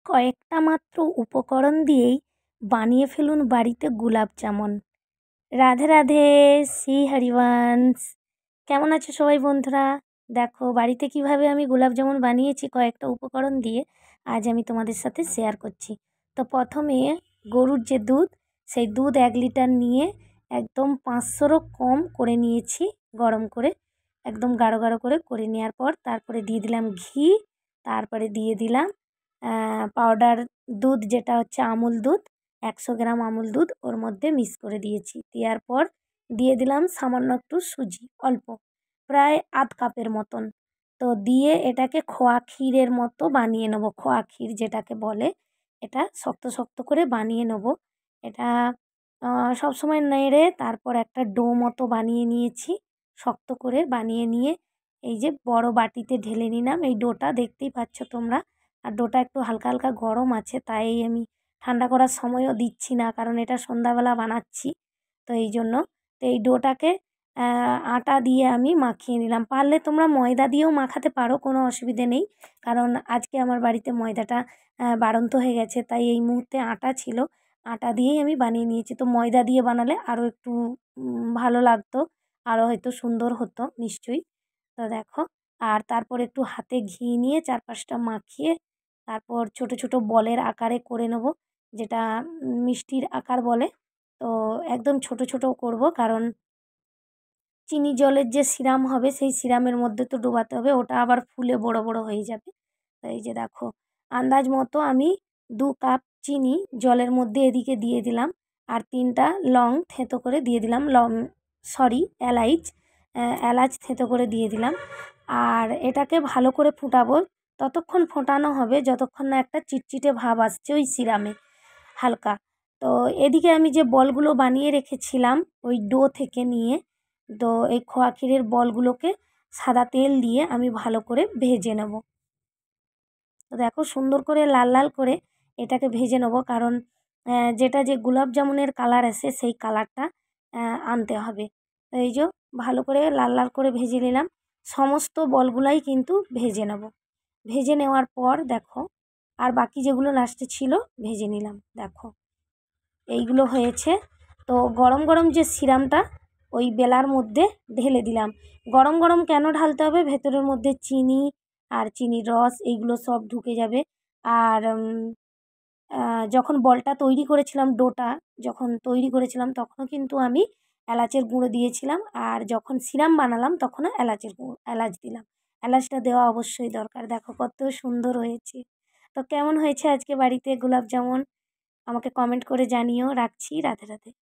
কয়েকটা মাত্র উপকরণ দিয়েই বানিয়ে ফেলুন বাড়িতে গুলাব জামুন। রাধে রাধে, শ্রী হরিবংশ। কেমন আছো সবাই বন্ধুরা? দেখো বাড়িতে কিভাবে আমি গোলাপ জামুন বানিয়েছি কয়েকটা উপকরণ দিয়ে, আজ আমি তোমাদের সাথে শেয়ার করছি। তো প্রথমে গরুর যে দুধ, সেই দুধ 1 লিটার নিয়ে একদম 500রও কম করে নিয়েছি, গরম করে একদম গাঢ় গাঢ় করে নেওয়ার পর তারপরে দিয়ে দিলাম ঘি, তারপরে দিয়ে দিলাম পাউডার দুধ, যেটা হচ্ছে আমুল দুধ। 100 গ্রাম আমুল দুধ ওর মধ্যে মিক্স করে দিয়েছি। দেওয়ার পর দিয়ে দিলাম সামান্য একটু সুজি, অল্প, প্রায় আধ কাপের মতন। তো দিয়ে এটাকে খোয়া ক্ষীরের মতো বানিয়ে নেবো, খোয়া ক্ষীর যেটাকে বলে। এটা শক্ত শক্ত করে বানিয়ে নেবো। এটা সবসময় নেড়ে তারপর একটা ডো মতো বানিয়ে নিয়েছি। শক্ত করে বানিয়ে নিয়ে এই যে বড় বাটিতে ঢেলে নিলাম। এই ডোটা দেখতেই পাচ্ছ তোমরা। আর ডোটা একটু হালকা হালকা গরম আছে, তাই আমি ঠান্ডা করার সময়ও দিচ্ছি না, কারণ এটা সন্ধ্যাবেলা বানাচ্ছি, তো এই জন্য। তো এই ডোটাকে আটা দিয়ে আমি মাখিয়ে নিলাম। পারলে তোমরা ময়দা দিয়েও মাখাতে পারো, কোনো অসুবিধে নেই, কারণ আজকে আমার বাড়িতে ময়দাটা বাড়ন্ত হয়ে গেছে, তাই এই মুহূর্তে আটা ছিল, আটা দিয়েই আমি বানিয়ে নিয়েছি। তো ময়দা দিয়ে বানালে আরও একটু ভালো লাগতো, আরও হয়তো সুন্দর হতো নিশ্চয়ই। তো দেখো, আর তারপর একটু হাতে ঘি নিয়ে 4-5টা মাখিয়ে তারপর ছোট ছোট বলের আকারে করে নেব, যেটা মিষ্টির আকার বলে। তো একদম ছোট ছোট করব, কারণ চিনি জলের যে সিরাম হবে সেই সিরামের মধ্যে তো ডোবাতে হবে, ওটা আবার ফুলে বড় বড় হয়ে যাবে। তো এই যে দেখো, আন্দাজ মতো আমি 2 কাপ চিনি জলের মধ্যে এদিকে দিয়ে দিলাম, আর 3টা লং থেঁতো করে দিয়ে দিলাম, এলাইচ, এলাচ থেঁতো করে দিয়ে দিলাম। আর এটাকে ভালো করে ফুটাবো, ততক্ষণ ফোটানো হবে যতক্ষণ না একটা চিটচিটে ভাব আসছে ওই সিরামে, হালকা। তো এদিকে আমি যে বলগুলো বানিয়ে রেখেছিলাম ওই ডো থেকে নিয়ে, তো এই খোয়া ক্ষীরের বলগুলোকে সাদা তেল দিয়ে আমি ভালো করে ভেজে নেব। তো দেখো সুন্দর করে লাল লাল করে এটাকে ভেজে নেব, কারণ যেটা যে গোলাপ জামুনের কালার আসে সেই কালারটা আনতে হবে। তো এই যে ভালো করে লাল লাল করে ভেজে নিলাম, সমস্ত বলগুলাই কিন্তু ভেজে নেব। ভেজে নেওয়ার পর দেখো, আর বাকি যেগুলো লাস্টে ছিল ভেজে নিলাম। দেখো এইগুলো হয়েছে। তো গরম গরম যে সিরামটা ওই বেলার মধ্যে ঢেলে দিলাম। গরম গরম কেন ঢালতে হবে? ভেতরের মধ্যে চিনি আর চিনির রস এইগুলো সব ঢুকে যাবে। আর যখন বলটা তৈরি করেছিলাম, ডোটা যখন তৈরি করেছিলাম, তখনও কিন্তু আমি এলাচের গুঁড়ো দিয়েছিলাম, আর যখন সিরাম বানালাম তখনও এলাচ দিলাম। এলাচটা দেওয়া অবশ্যই দরকার। দেখো কত সুন্দর হয়েছে। তো কেমন হয়েছে আজকে বাড়িতে গোলাপ জামুন আমাকে কমেন্ট করে জানিও। রাখছি। রাধে রাধে।